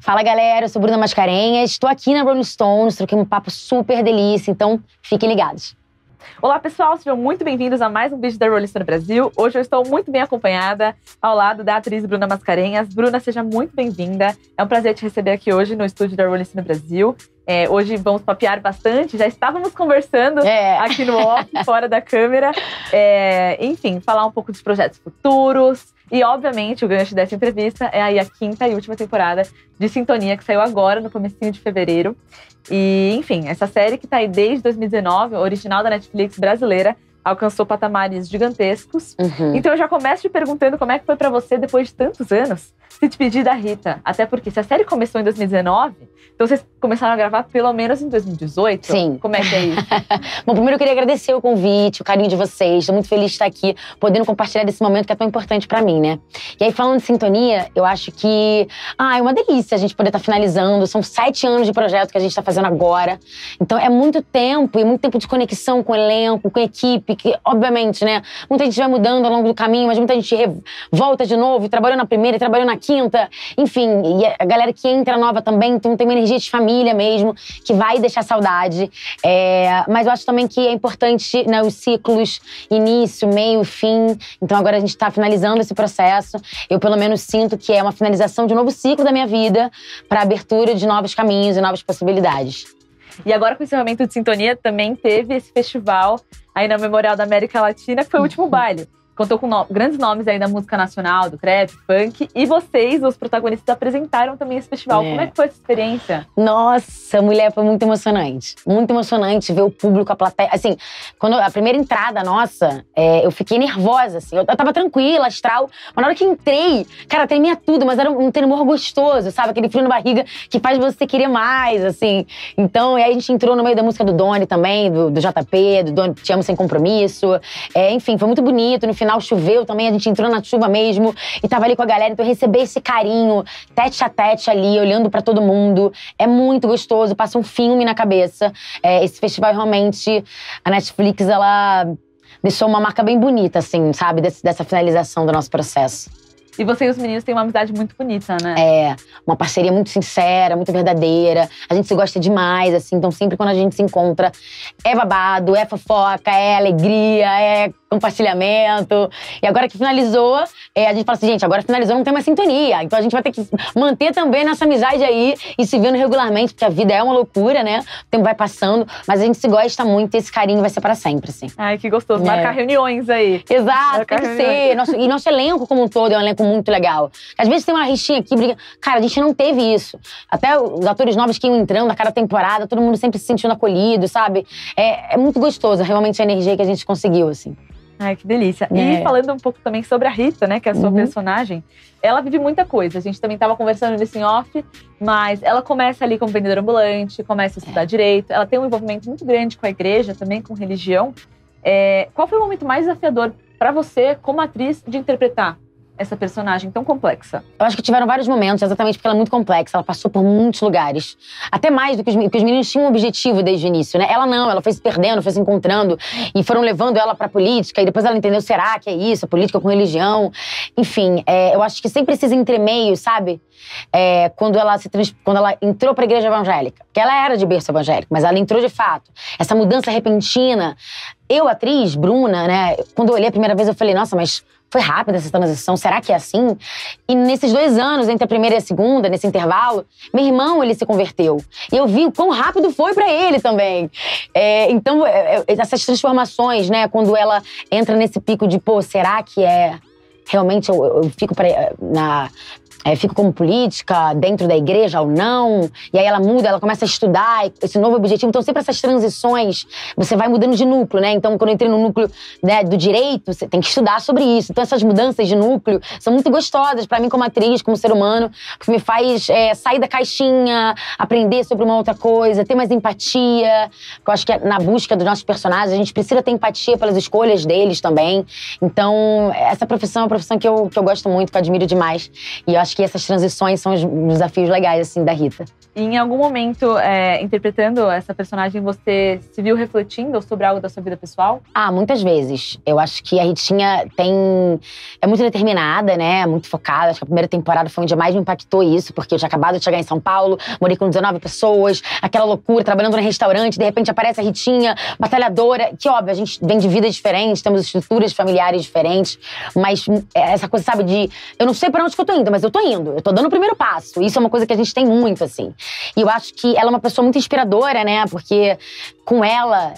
Fala, galera, eu sou Bruna Mascarenhas, estou aqui na Rolling Stones, troquei um papo super delícia, então fiquem ligados. Olá, pessoal, sejam muito bem-vindos a mais um vídeo da Rolling Stone Brasil. Hoje eu estou muito bem acompanhada ao lado da atriz Bruna Mascarenhas. Bruna, seja muito bem-vinda. É um prazer te receber aqui hoje no estúdio da Rolling Stone Brasil. Hoje vamos papear bastante, já estávamos conversando aqui no off, fora da câmera. Enfim, falar um pouco dos projetos futuros. E, obviamente, o gancho dessa entrevista é aí a 5ª e última temporada de Sintonia, que saiu agora, no comecinho de fevereiro. E, enfim, essa série que tá aí desde 2019, original da Netflix brasileira, alcançou patamares gigantescos. Então eu já começo te perguntando como é que foi pra você, depois de tantos anos, se despedir da Rita. Até porque se a série começou em 2019, então vocês começaram a gravar pelo menos em 2018? Sim. Como é que é isso? Bom, primeiro eu queria agradecer o convite, o carinho de vocês. Estou muito feliz de estar aqui, podendo compartilhar desse momento que é tão importante pra mim, né? E aí, falando de Sintonia, eu acho que é uma delícia a gente poder estar finalizando. São 7 anos de projeto que a gente está fazendo agora. Então é muito tempo, e muito tempo de conexão com o elenco, com a equipe, que, obviamente, né, muita gente vai mudando ao longo do caminho, mas muita gente volta de novo, e trabalhou na primeira, e trabalhou na 5ª, enfim, e a galera que entra nova também, então tem uma energia de família mesmo, que vai deixar saudade. Mas eu acho também que é importante, né, os ciclos, início, meio, fim. Então agora a gente tá finalizando esse processo. Eu, pelo menos, sinto que é uma finalização de um novo ciclo da minha vida, para abertura de novos caminhos e novas possibilidades. E agora, com o encerramento de Sintonia, também teve esse festival aí na Memorial da América Latina, que foi o último baile. Contou com grandes nomes aí da música nacional, do trap, funk. E vocês, os protagonistas, apresentaram também esse festival. Como é que foi essa experiência? Nossa, mulher, foi muito emocionante. Muito emocionante ver o público, a plateia. Assim, quando a primeira entrada nossa, eu fiquei nervosa, assim. Eu tava tranquila, astral. Mas na hora que entrei, cara, tremia tudo. Mas era um tremor gostoso, sabe? Aquele frio na barriga que faz você querer mais, assim. Então, e aí a gente entrou no meio da música do Doni também, do JP, do Doni Te Amo Sem Compromisso. Enfim, foi muito bonito. No final choveu também, a gente entrou na chuva mesmo e tava ali com a galera, então receber esse carinho, tete a tete ali, olhando pra todo mundo, é muito gostoso, passa um filme na cabeça. Esse festival, realmente, a Netflix, ela deixou uma marca bem bonita, assim, sabe, dessa finalização do nosso processo. E você e os meninos têm uma amizade muito bonita, né? Uma parceria muito sincera, muito verdadeira. A gente se gosta demais, assim. Então, sempre quando a gente se encontra, é babado, é fofoca, é alegria, é compartilhamento. E agora que finalizou, a gente fala assim, gente, agora finalizou, não tem mais sintonia. Então, a gente vai ter que manter também nossa amizade aí e se vendo regularmente, porque a vida é uma loucura, né? O tempo vai passando, mas a gente se gosta muito e esse carinho vai ser para sempre, assim. Ai, que gostoso. Marcar reuniões aí. Exato, tem que ser. E nosso elenco como um todo é um elenco muito legal. Às vezes tem uma rixinha aqui, briga. Cara, a gente não teve isso. Até os atores novos que iam entrando a cada temporada, todo mundo sempre se sentindo acolhido, sabe? É muito gostoso, realmente, a energia que a gente conseguiu, assim. Ai, que delícia. E falando um pouco também sobre a Rita, né, que é a sua personagem, ela vive muita coisa. A gente também tava conversando nesse off, mas ela começa ali como vendedora ambulante, começa a estudar direito, ela tem um envolvimento muito grande com a igreja, também com religião. Qual foi o momento mais desafiador pra você, como atriz, de interpretar essa personagem tão complexa? Eu acho que tiveram vários momentos, exatamente porque ela é muito complexa. Ela passou por muitos lugares. Até mais do que os meninos tinham um objetivo desde o início, né? Ela não, ela foi se perdendo, foi se encontrando. E foram levando ela pra política. E depois ela entendeu, será que é isso? A política com religião? Enfim, eu acho que sempre esses entremeios, sabe? Quando ela entrou pra igreja evangélica. Porque ela era de berço evangélico, mas ela entrou de fato. Essa mudança repentina. Eu, atriz, Bruna, né? Quando eu olhei a primeira vez, eu falei, nossa, mas foi rápida essa transição, será que é assim? E nesses 2 anos, entre a primeira e a segunda, nesse intervalo, meu irmão, ele se converteu. E eu vi o quão rápido foi pra ele também. Então, essas transformações, né? Quando ela entra nesse pico de, pô, será que realmente eu fico fico como política dentro da igreja ou não, e aí ela muda, ela começa a estudar esse novo objetivo. Então sempre essas transições, você vai mudando de núcleo, né? Então quando eu entrei no núcleo, né, do direito, você tem que estudar sobre isso. Então essas mudanças de núcleo são muito gostosas pra mim como atriz, como ser humano, porque me faz sair da caixinha, aprender sobre uma outra coisa, ter mais empatia. Eu acho que na busca dos nossos personagens a gente precisa ter empatia pelas escolhas deles também. Então essa profissão é uma profissão que eu gosto muito, que eu admiro demais, e eu acho acho que essas transições são os desafios legais, assim, da Rita. E em algum momento, interpretando essa personagem, você se viu refletindo sobre algo da sua vida pessoal? Muitas vezes. Eu acho que a Ritinha é muito determinada, né? Muito focada. Acho que a primeira temporada foi onde mais me impactou isso, porque eu tinha acabado de chegar em São Paulo, morei com 19 pessoas, aquela loucura, trabalhando no restaurante, de repente aparece a Ritinha, batalhadora. Que, óbvio, a gente vem de vidas diferentes, temos estruturas familiares diferentes, mas essa coisa, sabe, de… Eu não sei pra onde que eu tô indo, mas eu tô indo. Eu tô dando o primeiro passo. Isso é uma coisa que a gente tem muito, assim. E eu acho que ela é uma pessoa muito inspiradora, né? Porque com ela,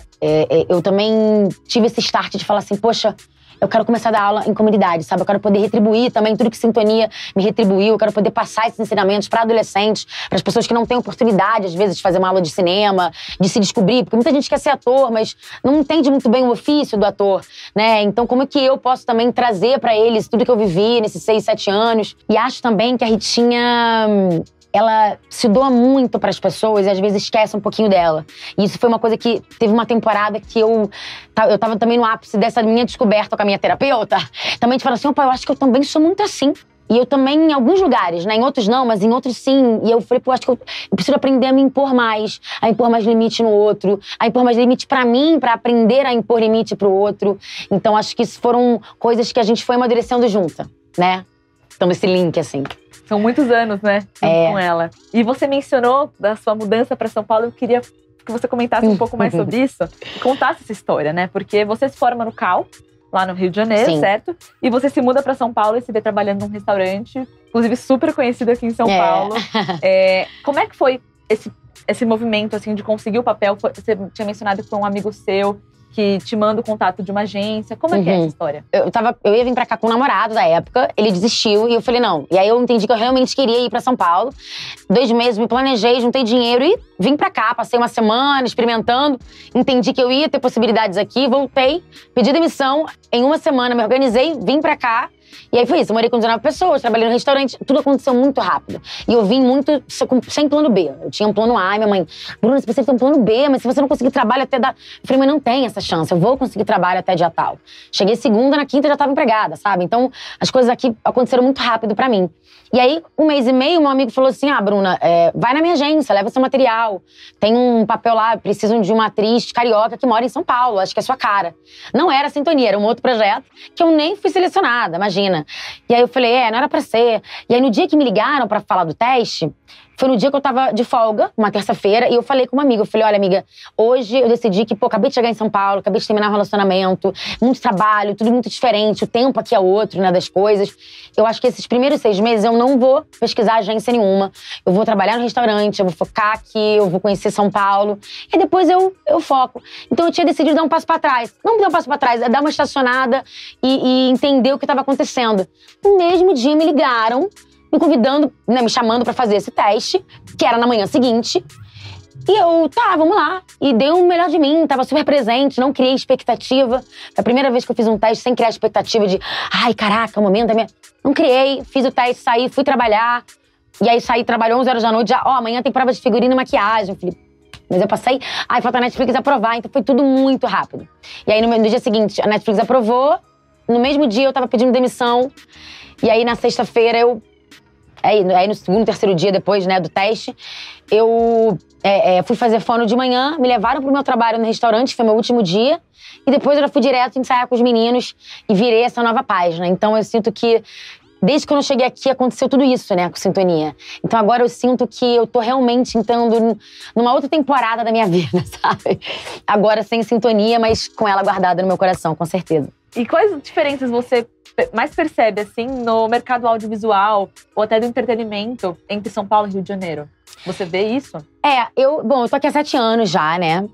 eu também tive esse start de falar assim, poxa, eu quero começar a dar aula em comunidade, sabe? Eu quero poder retribuir também tudo que Sintonia me retribuiu. Eu quero poder passar esses ensinamentos para adolescentes, para as pessoas que não têm oportunidade, às vezes, de fazer uma aula de cinema, de se descobrir. Porque muita gente quer ser ator, mas não entende muito bem o ofício do ator, né? Então, como é que eu posso também trazer para eles tudo que eu vivi nesses 6, 7 anos? E acho também que a Ritinha… ela se doa muito para as pessoas e às vezes esquece um pouquinho dela. E isso foi uma coisa que teve uma temporada que eu tava também no ápice dessa minha descoberta com a minha terapeuta. Também te falo assim, opa, eu acho que eu também sou muito assim. E eu também, em alguns lugares, né? Em outros não, mas em outros sim. E eu falei, pô, acho que eu preciso aprender a me impor mais. A impor mais limite no outro. A impor mais limite pra mim, pra aprender a impor limite pro outro. Então, acho que isso foram coisas que a gente foi amadurecendo junta, né? Então, esse link, assim. São muitos anos, né? Com ela. E você mencionou da sua mudança para São Paulo. Eu queria que você comentasse um pouco mais sobre isso. E contasse essa história, né? Porque você se forma no CAU, lá no Rio de Janeiro, certo? E você se muda para São Paulo e se vê trabalhando num restaurante, inclusive super conhecido aqui em São Paulo. Como é que foi esse movimento, assim, de conseguir o papel? Você tinha mencionado que foi um amigo seu que te manda o contato de uma agência. Como é que é essa história? Eu ia vir pra cá com um namorado da época, ele desistiu e eu falei não. E aí eu entendi que eu realmente queria ir pra São Paulo. 2 meses, me planejei, juntei dinheiro e vim pra cá. Passei uma semana experimentando, entendi que eu ia ter possibilidades aqui, voltei, pedi demissão. Em uma semana me organizei, vim pra cá. E aí foi isso, eu morei com 19 pessoas, trabalhei no restaurante, tudo aconteceu muito rápido. E eu vim muito sem plano B. Eu tinha um plano A e minha mãe, Bruna, você precisa ter um plano B, mas se você não conseguir trabalho até dar… Eu falei, mas não tem essa chance, eu vou conseguir trabalho até dia tal. Cheguei segunda, na quinta já estava empregada, sabe? Então, as coisas aqui aconteceram muito rápido pra mim. E aí, 1 mês e meio, meu amigo falou assim, Bruna, vai na minha agência, leva seu material. Tem um papel lá, precisam de uma atriz carioca que mora em São Paulo, acho que é sua cara. Não era Sintonia, era um outro projeto que eu nem fui selecionada, imagina. E aí eu falei, não era pra ser. E aí no dia que me ligaram pra falar do teste, foi no dia que eu tava de folga, uma terça-feira, e eu falei com uma amiga, eu falei, olha amiga, hoje eu decidi que, acabei de chegar em São Paulo, acabei de terminar um relacionamento, muito trabalho, tudo muito diferente, o tempo aqui é outro, né, das coisas. Eu acho que esses primeiros 6 meses eu não vou pesquisar agência nenhuma, eu vou trabalhar no restaurante, eu vou focar aqui, eu vou conhecer São Paulo, e depois eu foco. Então eu tinha decidido dar um passo pra trás. Não dar um passo pra trás, é dar uma estacionada e entender o que estava acontecendo. No mesmo dia me ligaram, me convidando, né, me chamando pra fazer esse teste, que era na manhã seguinte. E eu, vamos lá. E dei o melhor de mim, tava super presente, não criei expectativa. Foi a primeira vez que eu fiz um teste sem criar expectativa de caraca, o momento é minha… Não criei, fiz o teste, saí, fui trabalhar. E aí saí, trabalhou 11 horas da noite, já, amanhã tem prova de figurino e maquiagem. Falei, mas eu passei, falta a Netflix aprovar, então foi tudo muito rápido. E aí no dia seguinte, a Netflix aprovou, no mesmo dia eu tava pedindo demissão. E aí na sexta-feira Aí no segundo, terceiro dia depois, né, do teste, eu fui fazer fono de manhã, me levaram pro meu trabalho no restaurante, foi meu último dia, e depois eu já fui direto ensaiar com os meninos e virei essa nova página. Então eu sinto que, desde que eu cheguei aqui, aconteceu tudo isso, né, com Sintonia. Então agora eu sinto que eu tô realmente entrando numa outra temporada da minha vida, sabe? Agora sem Sintonia, mas com ela guardada no meu coração, com certeza. E quais diferenças você mais percebe, assim, no mercado audiovisual ou até do entretenimento entre São Paulo e Rio de Janeiro? Você vê isso? Eu tô aqui há 7 anos já, né?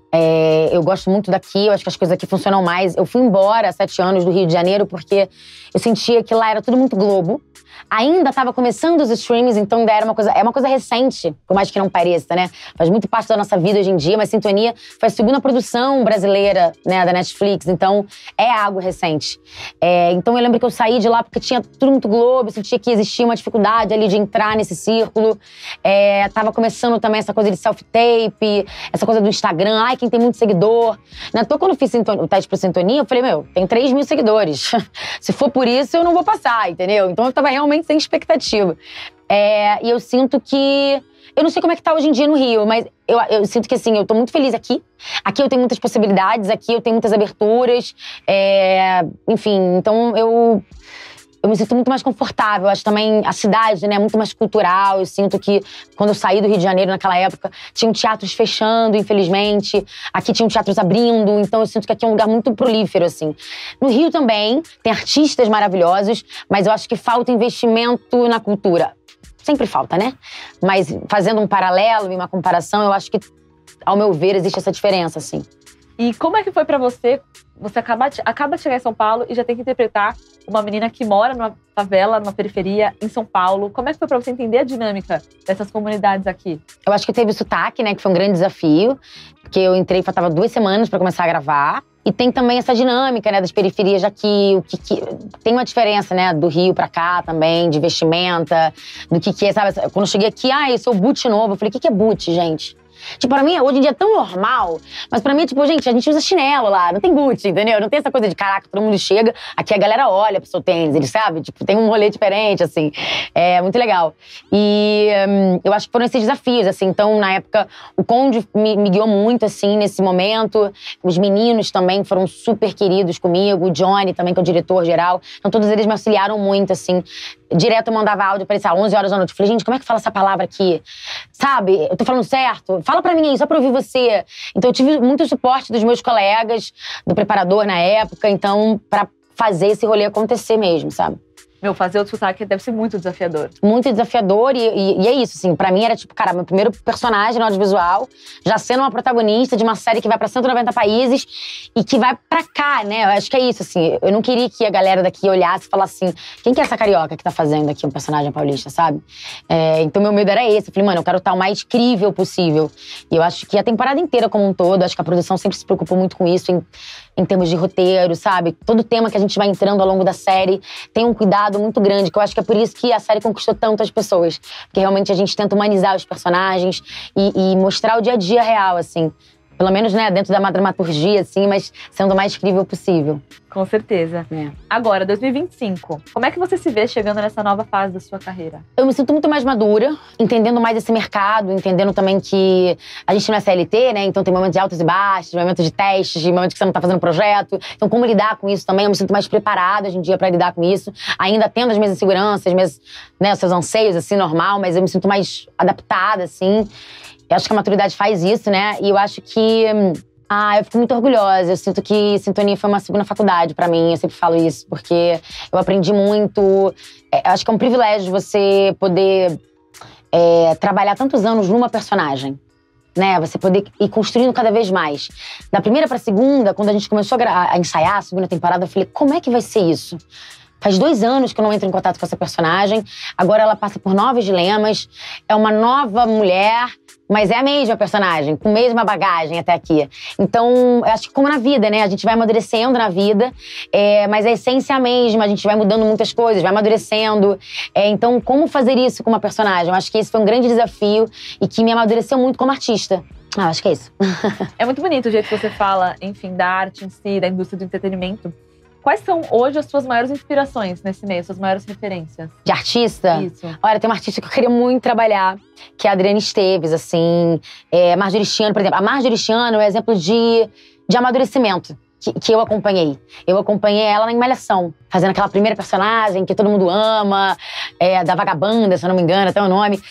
Eu gosto muito daqui, eu acho que as coisas aqui funcionam mais. Eu fui embora há 7 anos do Rio de Janeiro porque eu sentia que lá era tudo muito Globo. Ainda estava começando os streams, então ainda é uma coisa recente, por mais que não pareça, né? Faz muito parte da nossa vida hoje em dia, mas Sintonia foi a segunda produção brasileira, né, da Netflix, então é algo recente. Então eu lembro que eu saí de lá porque tinha tudo muito Globo, eu sentia que existia uma dificuldade ali de entrar nesse círculo. tava começando também essa coisa de self-tape, essa coisa do Instagram. Ai, quem tem muito seguidor. Então, quando eu fiz o teste pro Sintonia, eu falei, tem 3 mil seguidores. Se for por isso, eu não vou passar, entendeu? Então, eu tava realmente sem expectativa. E eu sinto que... Eu não sei como é que tá hoje em dia no Rio, mas eu sinto que, assim, eu tô muito feliz aqui. Aqui eu tenho muitas possibilidades, aqui eu tenho muitas aberturas. Enfim, então eu me sinto muito mais confortável. Acho também a cidade, né, muito mais cultural. Eu sinto que quando eu saí do Rio de Janeiro naquela época, tinham teatros fechando, infelizmente. Aqui tinham teatros abrindo, então eu sinto que aqui é um lugar muito prolífero, assim. No Rio também tem artistas maravilhosos, mas eu acho que falta investimento na cultura. Sempre falta, né? Mas fazendo um paralelo e uma comparação, eu acho que, ao meu ver, existe essa diferença, assim. E como é que foi pra você? Você acaba de chegar em São Paulo e já tem que interpretar uma menina que mora numa favela, numa periferia, em São Paulo. Como é que foi pra você entender a dinâmica dessas comunidades aqui? Eu acho que teve o sotaque, né? Que foi um grande desafio. Porque eu entrei, faltava 2 semanas pra começar a gravar. E tem também essa dinâmica, né, das periferias daqui, tem uma diferença, né, do Rio pra cá também, de vestimenta, do que é, sabe? Quando eu cheguei aqui, eu sou boot novo. Eu falei, o que é boot, gente? Tipo, pra mim, hoje em dia é tão normal, mas pra mim é tipo, gente, a gente usa chinelo lá, não tem boot, entendeu? Não tem essa coisa de, caraca, todo mundo chega, aqui a galera olha pro seu tênis, eles sabem? Tipo, tem um rolê diferente, assim. É muito legal. E eu acho que foram esses desafios, assim. Então, na época, o Conde me guiou muito, assim, nesse momento. Os meninos também foram super queridos comigo, o Johnny também, que é o diretor geral. Então, todos eles me auxiliaram muito, assim. Direto eu mandava áudio pra eles, 11 horas da noite. Eu falei, gente, como é que fala essa palavra aqui? Sabe? Eu tô falando certo? Fala pra mim aí, só pra ouvir você. Então eu tive muito suporte dos meus colegas, do preparador na época. Então, pra fazer esse rolê acontecer mesmo, sabe? Fazer o sotaque deve ser muito desafiador. Muito desafiador e é isso, assim. Pra mim era tipo, cara, meu primeiro personagem no audiovisual, já sendo uma protagonista de uma série que vai pra 190 países e que vai pra cá, né? Eu acho que é isso, assim. Eu não queria que a galera daqui olhasse e falasse assim, quem que é essa carioca que tá fazendo aqui um personagem paulista, sabe? Então meu medo era esse. Eu falei, mano, eu quero estar o mais crível possível. E eu acho que a temporada inteira como um todo, acho que a produção sempre se preocupou muito com isso, em termos de roteiro, sabe? Todo tema que a gente vai entrando ao longo da série tem um cuidado muito grande, que eu acho que é por isso que a série conquistou tanto as pessoas. Porque realmente a gente tenta humanizar os personagens e mostrar o dia a dia real, assim. Pelo menos, né, dentro da dramaturgia, assim, mas sendo o mais crível possível. Com certeza. Agora, 2025, como é que você se vê chegando nessa nova fase da sua carreira? Eu me sinto muito mais madura, entendendo mais esse mercado, entendendo também que a gente não é CLT, né? Então tem momentos de altos e baixos, momentos de testes, momentos que você não tá fazendo projeto. Então como lidar com isso também, eu me sinto mais preparada hoje em dia pra lidar com isso. Ainda tendo as minhas inseguranças, os seus anseios, assim, normal, mas eu me sinto mais adaptada, assim. Eu acho que a maturidade faz isso, né? E eu acho que... eu fico muito orgulhosa. Eu sinto que Sintonia foi uma segunda faculdade pra mim. Eu sempre falo isso, porque eu aprendi muito. Eu acho que é um privilégio você poder trabalhar tantos anos numa personagem. Né? Você poder ir construindo cada vez mais. Da primeira pra segunda, quando a gente começou a ensaiar a segunda temporada, eu falei, como é que vai ser isso? Faz 2 anos que eu não entro em contato com essa personagem. Agora ela passa por novos dilemas. É uma nova mulher, mas é a mesma personagem, com a mesma bagagem até aqui. Então, eu acho que como na vida, né? A gente vai amadurecendo na vida, mas a essência é a mesma. A gente vai mudando muitas coisas, vai amadurecendo. Então, como fazer isso com uma personagem? Eu acho que esse foi um grande desafio e que me amadureceu muito como artista. Acho que é isso. É muito bonito o jeito que você fala, enfim, da arte em si, da indústria do entretenimento. Quais são hoje as suas maiores inspirações nesse meio, suas maiores referências? De artista? Isso. Olha, tem uma artista que eu queria muito trabalhar, que é a Adriana Esteves, assim. Marjorie Chiano, por exemplo. A Marjorie Chiano é um exemplo de amadurecimento que eu acompanhei. Eu acompanhei ela na Malhação, fazendo aquela primeira personagem que todo mundo ama, da Vagabanda, se eu não me engano, até o nome.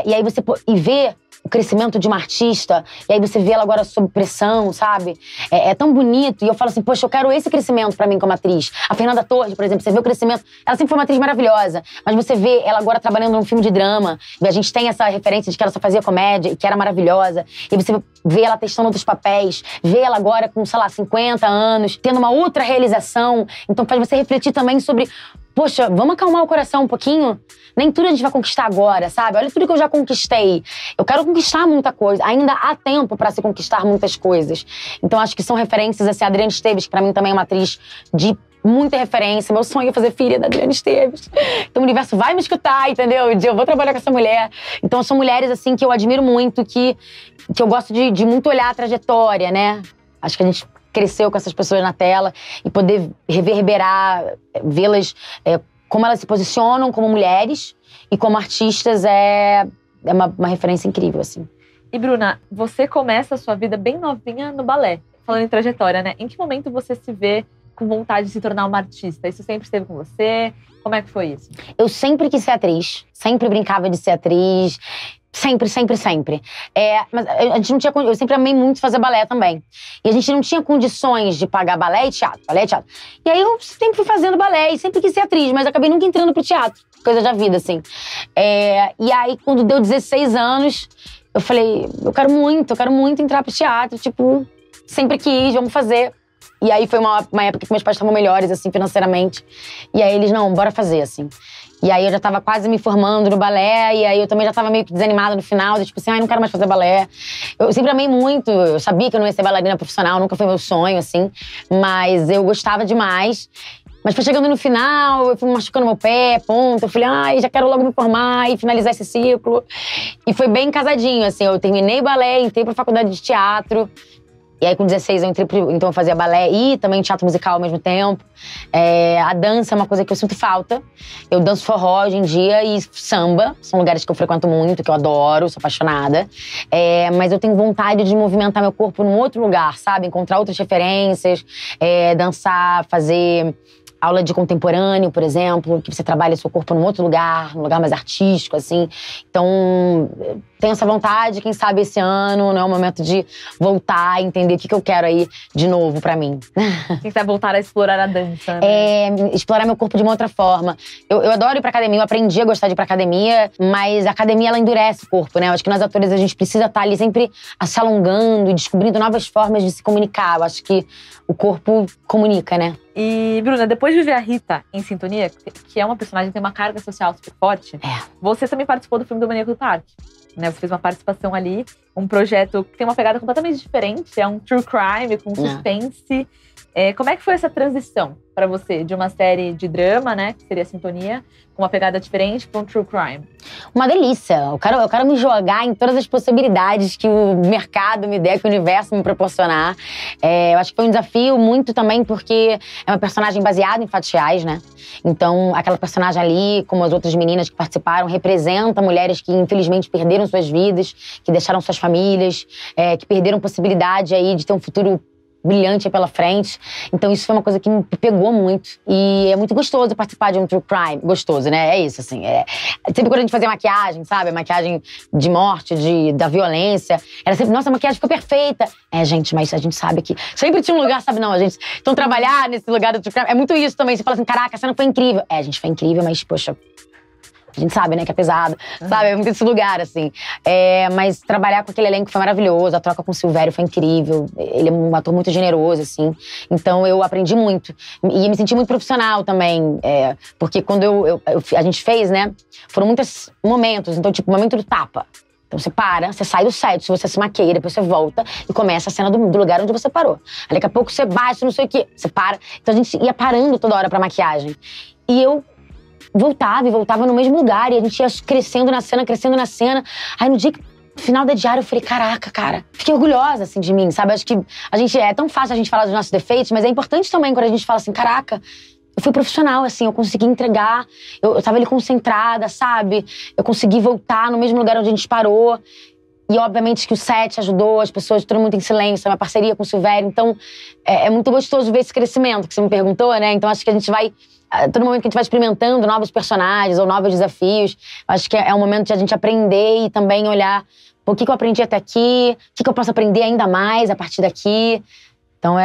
E aí você vê o crescimento de uma artista, e aí você vê ela agora sob pressão, sabe? É tão bonito, e eu falo assim, poxa, eu quero esse crescimento pra mim como atriz. A Fernanda Torres, por exemplo, você vê o crescimento, ela sempre foi uma atriz maravilhosa, mas você vê ela agora trabalhando num filme de drama, e a gente tem essa referência de que ela só fazia comédia, e que era maravilhosa, e você vê ela testando outros papéis, vê ela agora com, sei lá, 50 anos, tendo uma outra realização, então faz você refletir também sobre, poxa, vamos acalmar o coração um pouquinho? Nem tudo a gente vai conquistar agora, sabe? Olha tudo que eu já conquistei. Eu quero conquistar muita coisa. Ainda há tempo pra se conquistar muitas coisas. Então, acho que são referências, assim, a Adriana Esteves, que pra mim também é uma atriz de muita referência. Meu sonho é fazer filha da Adriana Esteves. Então o universo vai me escutar, entendeu? Eu vou trabalhar com essa mulher. Então são mulheres, assim, que eu admiro muito, que eu gosto de muito olhar a trajetória, né? Acho que a gente cresceu com essas pessoas na tela e poder reverberar, vê-las como elas se posicionam como mulheres e como artistas é uma referência incrível, assim. E Bruna, você começa a sua vida bem novinha no balé. Falando em trajetória, né? Em que momento você se vê com vontade de se tornar uma artista? Isso sempre esteve com você? Como é que foi isso? Eu sempre quis ser atriz. Sempre brincava de ser atriz. Sempre, sempre, sempre. Mas a gente não tinha... Eu sempre amei muito fazer balé também. E a gente não tinha condições de pagar balé e teatro. Balé e teatro. E aí eu sempre fui fazendo balé e sempre quis ser atriz. Mas acabei nunca entrando pro teatro. Coisa da vida, assim. E aí, quando deu 16 anos, eu falei... Eu quero muito entrar pro teatro. Tipo, sempre quis, vamos fazer. E aí foi uma época que meus pais estavam melhores, assim, financeiramente. E aí eles, não, bora fazer, assim. E aí eu já tava quase me formando no balé, e aí eu também já tava meio que desanimada no final, tipo assim, não quero mais fazer balé. Eu sempre amei muito, eu sabia que eu não ia ser bailarina profissional, nunca foi meu sonho, assim. Mas eu gostava demais. Mas foi chegando no final, eu fui machucando meu pé, ponto. Eu falei, já quero logo me formar e finalizar esse ciclo. E foi bem casadinho, assim, eu terminei balé, entrei pra faculdade de teatro. E aí, com 16, então eu fazia balé e também teatro musical ao mesmo tempo. A dança é uma coisa que eu sinto falta. Eu danço forró hoje em dia e samba. São lugares que eu frequento muito, que eu adoro, sou apaixonada. Mas eu tenho vontade de movimentar meu corpo num outro lugar, sabe? Encontrar outras referências, dançar, fazer aula de contemporâneo, por exemplo, que você trabalha seu corpo num outro lugar, num lugar mais artístico, assim. Então, tenho essa vontade, quem sabe esse ano, não é o momento de voltar, entender o que eu quero aí de novo pra mim. Quem sabe voltar a explorar a dança, né? Explorar meu corpo de uma outra forma. Eu adoro ir pra academia, eu aprendi a gostar de ir pra academia, mas a academia, ela endurece o corpo, né? Eu acho que nós atores, a gente precisa estar ali sempre se alongando e descobrindo novas formas de se comunicar. Eu acho que o corpo comunica, né? E, Bruna, depois de ver a Rita em Sintonia, que é uma personagem que tem uma carga social super forte, você também participou do filme do Maníaco do Parque. Né? Você fez uma participação ali, um projeto que tem uma pegada completamente diferente, é um true crime com suspense. Como é que foi essa transição pra você de uma série de drama, né, que seria Sintonia, com uma pegada diferente, pra um true crime? Uma delícia. Eu quero me jogar em todas as possibilidades que o mercado me der, que o universo me proporcionar. Eu acho que foi um desafio muito também porque é uma personagem baseada em fatos reais, né? Então, aquela personagem ali, como as outras meninas que participaram, representa mulheres que infelizmente perderam suas vidas, que deixaram suas famílias, que perderam possibilidade aí de ter um futuro brilhante aí pela frente. Então isso foi uma coisa que me pegou muito. E é muito gostoso participar de um true crime. Gostoso, né? É isso, assim. Sempre quando a gente fazia maquiagem, sabe? Maquiagem de morte, da violência. Era sempre, nossa, a maquiagem ficou perfeita. Gente, mas a gente sabe que... Sempre tinha um lugar, sabe? Não, a gente... Então trabalhar nesse lugar do true crime é muito isso também. Você fala assim, caraca, a cena foi incrível. A gente foi incrível, mas, poxa... A gente sabe, né, que é pesado, sabe? É muito esse lugar, assim. Mas trabalhar com aquele elenco foi maravilhoso. A troca com o Silvério foi incrível. Ele é um ator muito generoso, assim. Então, eu aprendi muito. E me senti muito profissional também. Porque quando a gente fez, né, foram muitos momentos. Então, tipo, o momento do tapa. Então, você para, você sai do set, você se maqueia, depois você volta e começa a cena do lugar onde você parou. Aí, daqui a pouco, você bate, não sei o quê. Você para. Então, a gente ia parando toda hora pra maquiagem. E eu voltava no mesmo lugar. E a gente ia crescendo na cena. Aí no dia que, no final da diária, eu falei, caraca, cara. Fiquei orgulhosa, assim, de mim, sabe? Acho que é tão fácil a gente falar dos nossos defeitos, mas é importante também quando a gente fala assim, caraca, eu fui profissional, assim, eu consegui entregar. Eu tava ali concentrada, sabe? Eu consegui voltar no mesmo lugar onde a gente parou. E, obviamente, que o set ajudou, as pessoas, todo mundo em silêncio, uma parceria com o Silvério. Então, é muito gostoso ver esse crescimento que você me perguntou, né? Então, acho que a gente vai... Todo momento que a gente vai experimentando novos personagens ou novos desafios, acho que é um momento de a gente aprender e também olhar o que eu aprendi até aqui, o que eu posso aprender ainda mais a partir daqui. Então,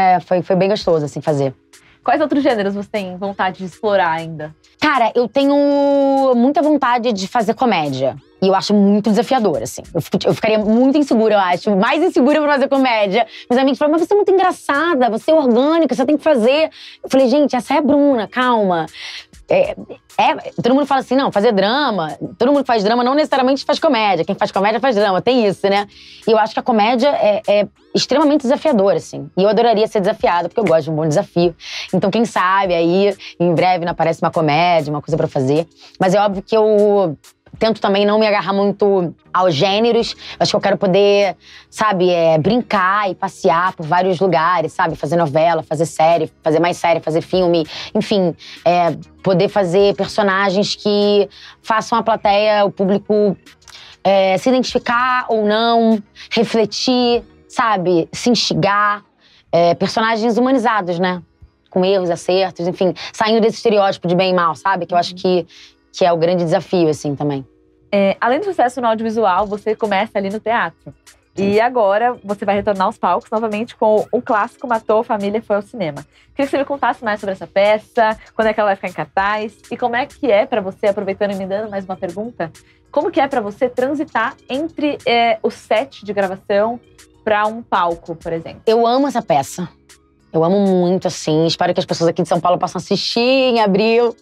foi bem gostoso, assim, fazer. Quais outros gêneros você tem vontade de explorar ainda? Cara, eu tenho muita vontade de fazer comédia. E eu acho muito desafiador, assim. Eu ficaria muito insegura, eu acho. Mais insegura pra fazer comédia. Meus amigos falam, mas você é muito engraçada, você é orgânica, você tem que fazer. Eu falei, gente, essa é a Bruna, calma. Todo mundo fala assim, não, fazer drama… Todo mundo que faz drama não necessariamente faz comédia. Quem faz comédia faz drama, tem isso, né? E eu acho que a comédia é extremamente desafiadora, assim. E eu adoraria ser desafiada, porque eu gosto de um bom desafio. Então, quem sabe, aí, em breve, não aparece uma comédia, uma coisa pra fazer. Mas é óbvio que eu tento também não me agarrar muito aos gêneros. Acho que eu quero poder, sabe, brincar e passear por vários lugares, sabe? Fazer novela, fazer série, fazer filme. Enfim, poder fazer personagens que façam a plateia, o público se identificar ou não, refletir, sabe? Se instigar. Personagens humanizados, né? Com erros, acertos, enfim. Saindo desse estereótipo de bem e mal, sabe? Que eu acho que é o grande desafio, assim, também. Além do sucesso no audiovisual, você começa ali no teatro. Sim. E agora você vai retornar aos palcos novamente com o clássico Matou a Família Foi ao Cinema. Queria que você me contasse mais sobre essa peça, quando é que ela vai ficar em cartaz e como é que é pra você, aproveitando e me dando mais uma pergunta, como que é pra você transitar entre o set de gravação pra um palco, por exemplo? Eu amo essa peça. Eu amo muito, assim. Espero que as pessoas aqui de São Paulo possam assistir em abril.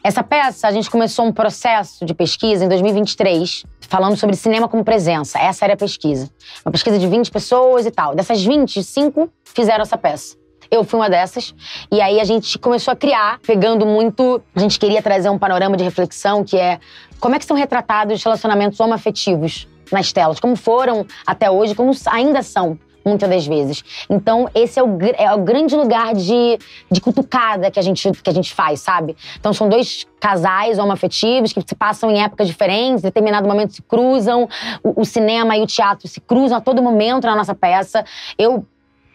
Essa peça, a gente começou um processo de pesquisa em 2023, falando sobre cinema como presença. Essa era a pesquisa. Uma pesquisa de 20 pessoas e tal. Dessas 20, 5 fizeram essa peça. Eu fui uma dessas. E aí a gente começou a criar, pegando muito… A gente queria trazer um panorama de reflexão, que é como é que são retratados os relacionamentos homoafetivos nas telas. Como foram até hoje, como ainda são. Muitas das vezes. Então, esse é o grande lugar de cutucada que a gente faz, sabe? Então, são dois casais homoafetivos que se passam em épocas diferentes, em determinado momento se cruzam, o cinema e o teatro se cruzam a todo momento na nossa peça. Eu,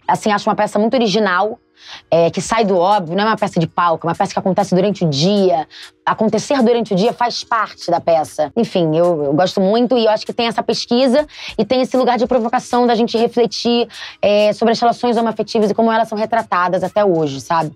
assim, acho uma peça muito original, que sai do óbvio, não é uma peça de palco, é uma peça que acontece durante o dia. Acontecer durante o dia faz parte da peça. Enfim, eu gosto muito e eu acho que tem essa pesquisa e tem esse lugar de provocação da gente refletir sobre as relações homoafetivas e como elas são retratadas até hoje, sabe?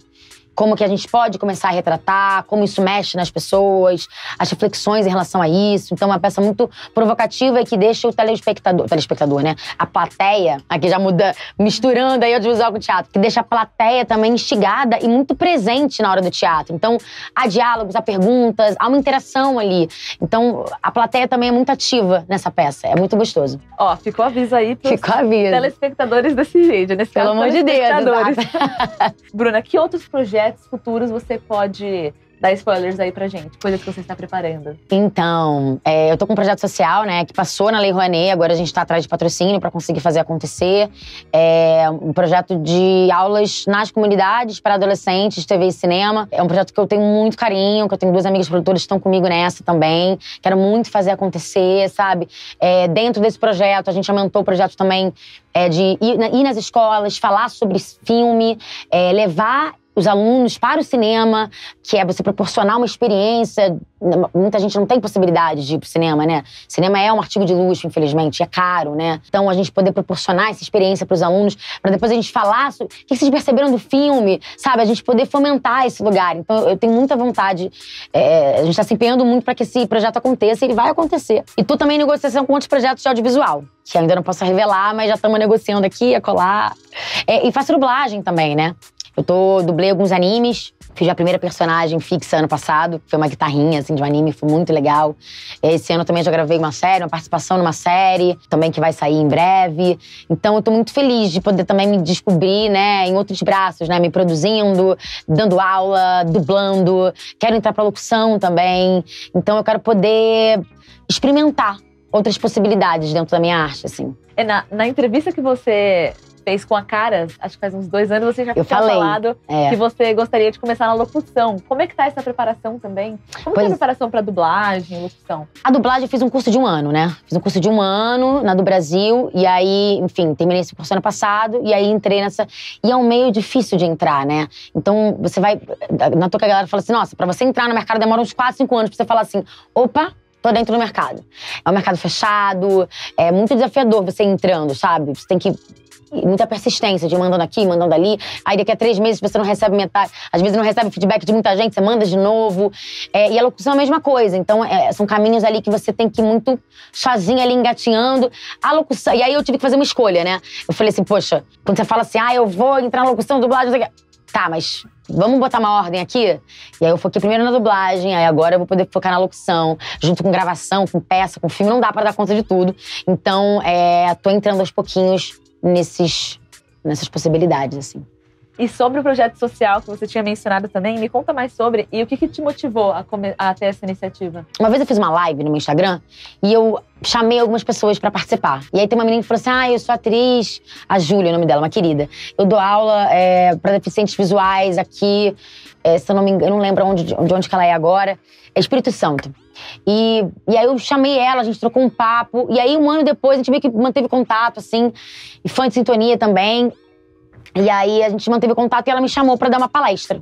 Como que a gente pode começar a retratar, como isso mexe nas pessoas, as reflexões em relação a isso. Então, é uma peça muito provocativa e que deixa o telespectador, né? A plateia, aqui já muda, misturando aí o audiovisual com o teatro, que deixa a plateia também instigada e muito presente na hora do teatro. Então, há diálogos, há perguntas, há uma interação ali. Então, a plateia também é muito ativa nessa peça. É muito gostoso. Ó, ficou aviso aí pros telespectadores desse vídeo. Nesse Pelo amor de Deus. Bruna, que outros projetos futuros você pode dar spoilers aí pra gente? Coisas que você está preparando. Então, eu tô com um projeto social, né, que passou na Lei Rouanet, agora a gente tá atrás de patrocínio pra conseguir fazer acontecer. Um projeto de aulas nas comunidades para adolescentes, de TV e cinema. É um projeto que eu tenho muito carinho, que eu tenho 2 amigas produtoras que estão comigo nessa também. Quero muito fazer acontecer, sabe? Dentro desse projeto, a gente aumentou o projeto também de ir nas escolas, falar sobre filme, levar os alunos para o cinema, que é você proporcionar uma experiência. Muita gente não tem possibilidade de ir pro cinema, né? Cinema é um artigo de luxo, infelizmente, é caro, né? Então, a gente poder proporcionar essa experiência para os alunos, para depois a gente falar sobre o que vocês perceberam do filme, sabe? A gente poder fomentar esse lugar. Então, eu tenho muita vontade. A gente tá se empenhando muito para que esse projeto aconteça e ele vai acontecer. E tô também em negociação com outros projetos de audiovisual, que ainda não posso revelar, mas já estamos negociando aqui, acolá. E faço dublagem também, né? Eu dublei alguns animes, fiz a primeira personagem fixa ano passado, foi uma guitarrinha, assim, de um anime, foi muito legal. Esse ano também já gravei uma participação numa série, também que vai sair em breve. Então eu tô muito feliz de poder também me descobrir, né, em outros braços, né, me produzindo, dando aula, dublando. Quero entrar pra locução também. Então eu quero poder experimentar outras possibilidades dentro da minha arte, assim. Na entrevista que você fez com a Cara, acho que faz uns 2 anos, você já tinha falado que você gostaria de começar na locução. Como é que tá essa preparação também? Como é a preparação pra dublagem, locução? A dublagem eu fiz um curso de 1 ano, né? Fiz um curso de 1 ano na do Brasil, e aí, enfim, terminei esse curso ano passado, e aí entrei nessa… E é um meio difícil de entrar, né? Então, você vai… Na tua que a galera fala assim, nossa, pra você entrar no mercado demora uns 4, 5 anos pra você falar assim, opa, tô dentro do mercado. É um mercado fechado, é muito desafiador você entrando, sabe? Você tem que… Muita persistência de mandando aqui, mandando ali. Aí daqui a 3 meses você não recebe metade. Às vezes não recebe feedback de muita gente, você manda de novo. E a locução é a mesma coisa. Então, são caminhos ali que você tem que ir muito sozinha ali, engatinhando. A locução… E aí eu tive que fazer uma escolha, né? Eu falei assim, poxa, quando você fala assim, eu vou entrar na locução, dublagem, não sei o quê. tá, mas vamos botar uma ordem aqui? E aí eu foquei primeiro na dublagem, aí agora eu vou poder focar na locução, junto com gravação, com peça, com filme, não dá pra dar conta de tudo. Então, tô entrando aos pouquinhos nessas possibilidades, assim. E sobre o projeto social que você tinha mencionado também, me conta mais sobre e o que te motivou a ter essa iniciativa? Uma vez eu fiz uma live no meu Instagram e eu chamei algumas pessoas pra participar. E aí tem uma menina que falou assim, eu sou atriz, a Júlia, o nome dela, uma querida. Eu dou aula pra deficientes visuais aqui, se eu não me engano, eu não lembro de onde que ela é agora, é Espírito Santo. E aí eu chamei ela, a gente trocou um papo, e aí um ano depois a gente meio que manteve contato, assim, e Fã de Sintonia também. E aí a gente manteve contato e ela me chamou pra dar uma palestra.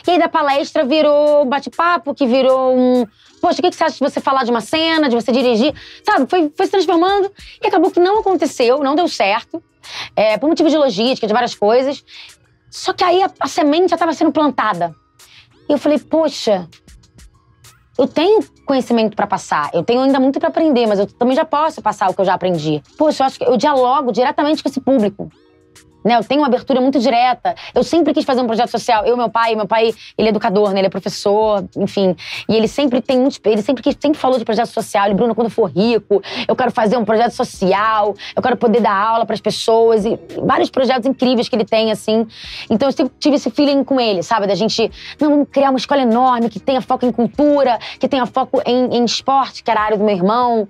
E aí da palestra virou um bate-papo, que virou poxa, o que você acha de você falar de uma cena, de você dirigir? Sabe, foi se transformando e acabou que não aconteceu, não deu certo. Por motivo de logística, de várias coisas. Só que aí a semente já estava sendo plantada. E eu falei, poxa, eu tenho conhecimento pra passar, eu tenho ainda muito pra aprender, mas eu também já posso passar o que eu já aprendi. Poxa, eu acho que eu dialogo diretamente com esse público. Eu tenho uma abertura muito direta. Eu sempre quis fazer um projeto social. Meu pai, ele é educador, né? Ele é professor, enfim. E ele sempre falou de projeto social. Ele, Bruna, quando eu for rico, eu quero fazer um projeto social, eu quero poder dar aula pras pessoas. E vários projetos incríveis que ele tem, assim. Então eu sempre tive esse feeling com ele, sabe? Da gente, vamos criar uma escola enorme, que tenha foco em cultura, que tenha foco em esporte, que era a área do meu irmão,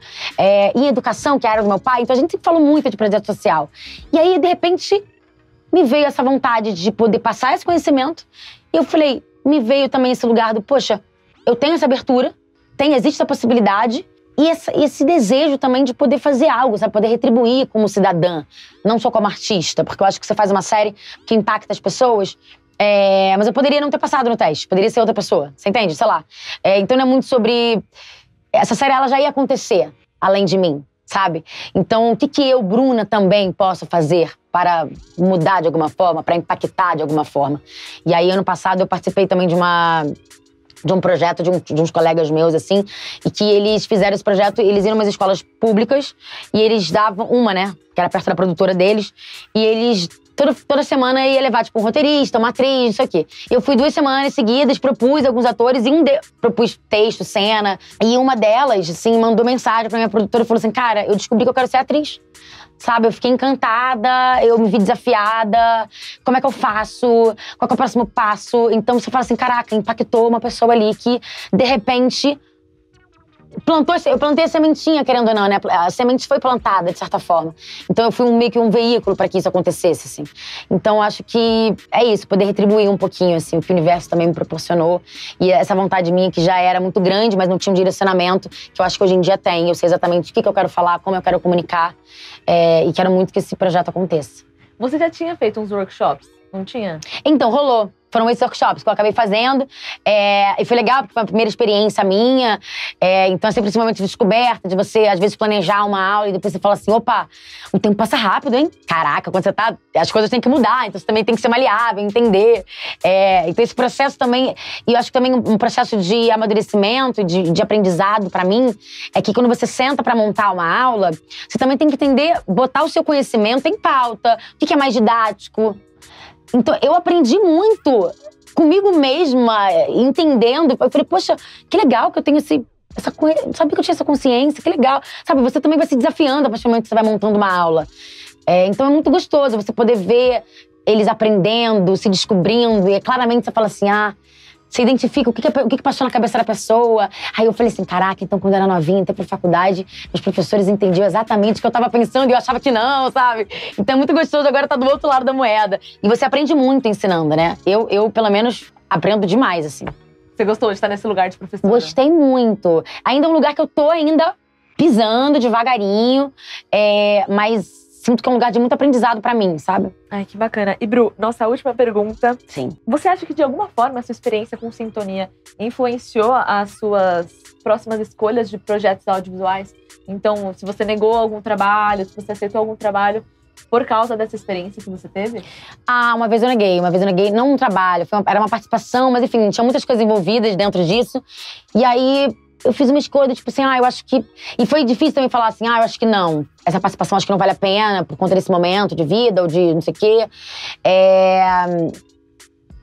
em educação, que é a área do meu pai. Então a gente sempre falou muito de projeto social. E aí, de repente, me veio essa vontade de poder passar esse conhecimento. E eu falei, me veio também esse lugar do, poxa, eu tenho essa abertura, existe essa possibilidade. E esse desejo também de poder fazer algo, sabe? Poder retribuir como cidadã, não só como artista. Porque eu acho que você faz uma série que impacta as pessoas. Mas eu poderia não ter passado no teste, poderia ser outra pessoa. Você entende? Sei lá. Então não é muito sobre... Essa série, ela já ia acontecer, além de mim, sabe? Então, o que eu, Bruna, também posso fazer para mudar de alguma forma, para impactar de alguma forma? E aí, ano passado, eu participei também de um projeto de uns colegas meus, assim, e que eles fizeram esse projeto, eles iam em umas escolas públicas e eles davam uma, né, que era perto da produtora deles, e eles... Toda semana ia levar, tipo, um roteirista, uma atriz, isso aqui. Eu fui 2 semanas seguidas, propus alguns atores e propus texto, cena. E uma delas, assim, mandou mensagem pra minha produtora e falou assim, cara, eu descobri que eu quero ser atriz. Sabe, eu fiquei encantada, eu me vi desafiada. Como é que eu faço? Qual que é o próximo passo? Então você fala assim, caraca, impactou uma pessoa ali que, de repente... Eu plantei a sementinha, querendo ou não, né? A semente foi plantada, de certa forma. Então eu fui meio que um veículo para que isso acontecesse, assim. Então acho que é isso, poder retribuir um pouquinho, assim, o que o universo também me proporcionou. E essa vontade minha, que já era muito grande, mas não tinha um direcionamento, que eu acho que hoje em dia tem. Eu sei exatamente o que eu quero falar, como eu quero comunicar. E quero muito que esse projeto aconteça. Você já tinha feito uns workshops, não tinha? Então, rolou. Foram esses workshops que eu acabei fazendo. E foi legal, porque foi a primeira experiência minha. Então é sempre esse momento de descoberta, de você, às vezes, planejar uma aula e depois você fala assim, opa, o tempo passa rápido, hein? Caraca, quando você tá... As coisas têm que mudar, então você também tem que ser maleável, entender. Então esse processo também... E eu acho que também um processo de amadurecimento, de aprendizado pra mim, é que quando você senta pra montar uma aula, você também tem que entender, botar o seu conhecimento em pauta. O que é mais didático? Então, eu aprendi muito comigo mesma, entendendo. Eu falei, poxa, que legal que eu tenho sabia que eu tinha essa consciência, que legal. Sabe, você também vai se desafiando a partir do momento que você vai montando uma aula. Então, é muito gostoso você poder ver eles aprendendo, se descobrindo. E claramente você fala assim, você identifica o que passou na cabeça da pessoa. Aí eu falei assim, caraca, então quando eu era novinha, até pra faculdade, meus professores entendiam exatamente o que eu tava pensando e eu achava que não, sabe? Então é muito gostoso agora tá do outro lado da moeda. E você aprende muito ensinando, né? Eu pelo menos, aprendo demais, assim. Você gostou de estar nesse lugar de professora? Gostei muito. Ainda é um lugar que eu tô ainda pisando devagarinho, mas... Sinto que é um lugar de muito aprendizado pra mim, sabe? Ai, que bacana. E, Bru, nossa última pergunta. Sim. Você acha que, de alguma forma, a sua experiência com Sintonia influenciou as suas próximas escolhas de projetos audiovisuais? Então, se você negou algum trabalho, se você aceitou algum trabalho por causa dessa experiência que você teve? Uma vez eu neguei. Não um trabalho, era uma participação, mas enfim, tinha muitas coisas envolvidas dentro disso. E aí... Eu fiz uma escolha, tipo assim, eu acho que... E foi difícil também falar assim, eu acho que não. Essa participação acho que não vale a pena por conta desse momento de vida ou de não sei o quê.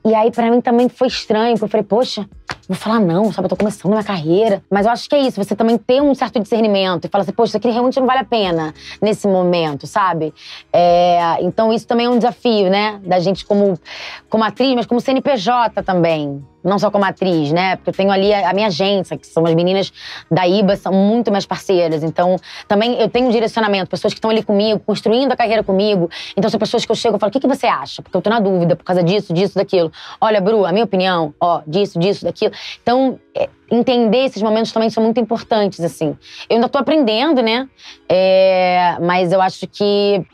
E aí, pra mim, também foi estranho, porque eu falei, poxa, vou falar não, sabe? Eu tô começando minha carreira. Mas eu acho que é isso, você também ter um certo discernimento e falar assim, poxa, isso aqui realmente não vale a pena nesse momento, sabe? Então isso também é um desafio, né? Da gente como atriz, mas como CNPJ também. Não só como atriz, né? Porque eu tenho ali a minha agência, que são as meninas da IBA, são muito minhas parceiras. Então, também eu tenho um direcionamento, pessoas que estão ali comigo, construindo a carreira comigo. Então, são pessoas que eu chego e falo, o que você acha? Porque eu tô na dúvida por causa disso, daquilo. Olha, Bru, a minha opinião, disso, daquilo. Então, entender esses momentos também são muito importantes, assim. Eu ainda tô aprendendo, né? Mas eu acho que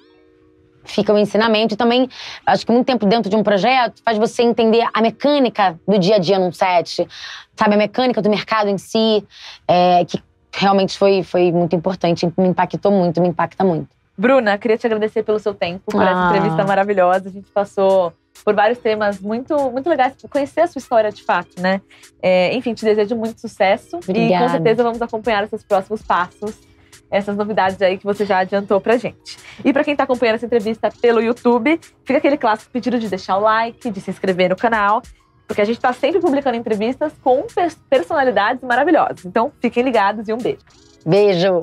fica o ensinamento. E também, acho que muito tempo dentro de um projeto faz você entender a mecânica do dia a dia num set, sabe? A mecânica do mercado em si, que realmente foi muito importante, me impactou muito, me impacta muito. Bruna, queria te agradecer pelo seu tempo, por essa entrevista maravilhosa. A gente passou por vários temas muito, muito legais, conhecer a sua história de fato, né? Enfim, te desejo muito sucesso. Obrigada. E com certeza vamos acompanhar os seus próximos passos, essas novidades aí que você já adiantou pra gente. E pra quem tá acompanhando essa entrevista pelo YouTube, fica aquele clássico pedido de deixar o like, de se inscrever no canal, porque a gente tá sempre publicando entrevistas com personalidades maravilhosas. Então, fiquem ligados e um beijo. Beijo!